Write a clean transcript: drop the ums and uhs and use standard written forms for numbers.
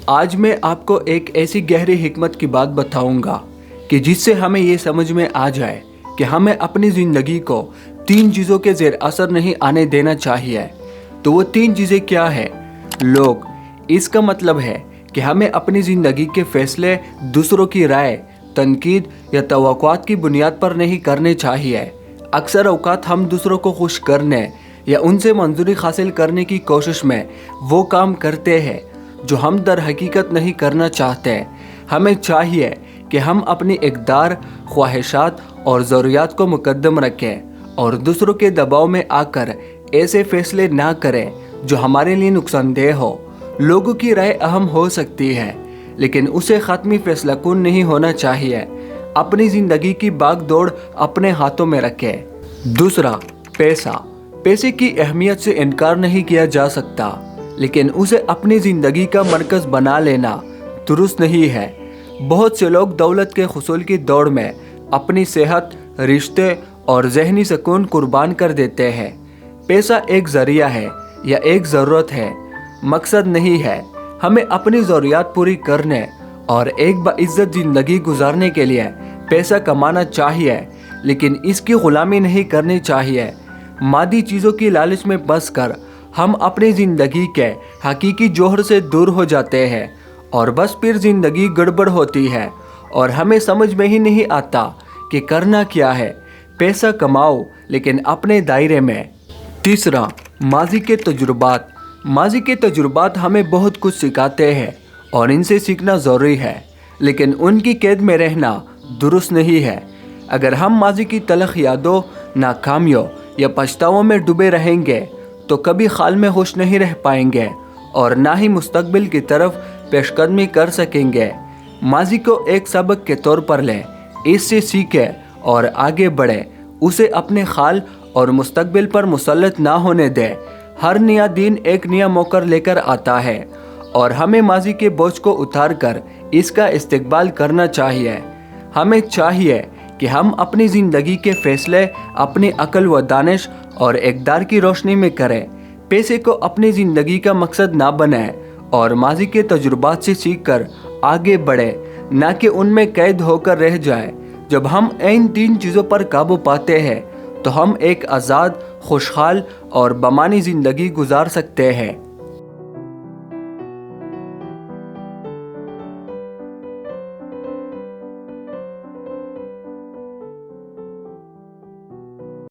آج میں آپ کو ایک ایسی گہری حکمت کی بات بتاؤں گا کہ جس سے ہمیں یہ سمجھ میں آ جائے کہ ہمیں اپنی زندگی کو 3 چیزوں کے زیر اثر نہیں آنے دینا چاہیے۔ تو وہ 3 چیزیں کیا ہے؟ لوگ۔ اس کا مطلب ہے کہ ہمیں اپنی زندگی کے فیصلے دوسروں کی رائے، تنقید یا توقعات کی بنیاد پر نہیں کرنے چاہیے۔ اکثر اوقات ہم دوسروں کو خوش کرنے یا ان سے منظوری حاصل کرنے کی کوشش میں وہ کام کرتے ہیں جو ہم در حقیقت نہیں کرنا چاہتے۔ ہمیں چاہیے کہ ہم اپنی اقدار، خواہشات اور ضروریات کو مقدم رکھیں اور دوسروں کے دباؤ میں آ کر ایسے فیصلے نہ کریں جو ہمارے لیے نقصان دہ ہو۔ لوگوں کی رائے اہم ہو سکتی ہے، لیکن اسے حتمی فیصلہ کن نہیں ہونا چاہیے۔ اپنی زندگی کی باغ دوڑ اپنے ہاتھوں میں رکھیں۔ دوسرا، پیسہ۔ پیسے کی اہمیت سے انکار نہیں کیا جا سکتا، لیکن اسے اپنی زندگی کا مرکز بنا لینا درست نہیں ہے۔ بہت سے لوگ دولت کے حصول کی دوڑ میں اپنی صحت، رشتے اور ذہنی سکون قربان کر دیتے ہیں۔ پیسہ ایک ذریعہ ہے یا ایک ضرورت ہے، مقصد نہیں ہے۔ ہمیں اپنی ضروریات پوری کرنے اور ایک باعزت زندگی گزارنے کے لیے پیسہ کمانا چاہیے، لیکن اس کی غلامی نہیں کرنی چاہیے۔ مادی چیزوں کی لالچ میں پھنس کر ہم اپنی زندگی کے حقیقی جوہر سے دور ہو جاتے ہیں اور بس پھر زندگی گڑبڑ ہوتی ہے اور ہمیں سمجھ میں ہی نہیں آتا کہ کرنا کیا ہے۔ پیسہ کماؤ، لیکن اپنے دائرے میں۔ تیسرا، ماضی کے تجربات۔ ماضی کے تجربات ہمیں بہت کچھ سکھاتے ہیں اور ان سے سیکھنا ضروری ہے، لیکن ان کی قید میں رہنا درست نہیں ہے۔ اگر ہم ماضی کی تلخ یادوں، ناکامیوں یا پچھتاووں میں ڈوبے رہیں گے تو کبھی حال میں خوش نہیں رہ پائیں گے اور نہ ہی مستقبل کی طرف پیش قدمی کر سکیں گے۔ ماضی کو ایک سبق کے طور پر لیں، اس سے سیکھیں اور آگے بڑھیں۔ اسے اپنے حال اور مستقبل پر مسلط نہ ہونے دیں۔ ہر نیا دن ایک نیا موقع لے کر آتا ہے اور ہمیں ماضی کے بوجھ کو اتار کر اس کا استقبال کرنا چاہیے۔ ہمیں چاہیے کہ ہم اپنی زندگی کے فیصلے اپنی عقل و دانش اور اقدار کی روشنی میں کریں۔ پیسے کو اپنی زندگی کا مقصد نہ بنائیں اور ماضی کے تجربات سے سیکھ کر آگے بڑھیں، نہ کہ ان میں قید ہو کر رہ جائیں۔ جب ہم ان 3 چیزوں پر قابو پاتے ہیں تو ہم ایک آزاد، خوشحال اور بامعنی زندگی گزار سکتے ہیں۔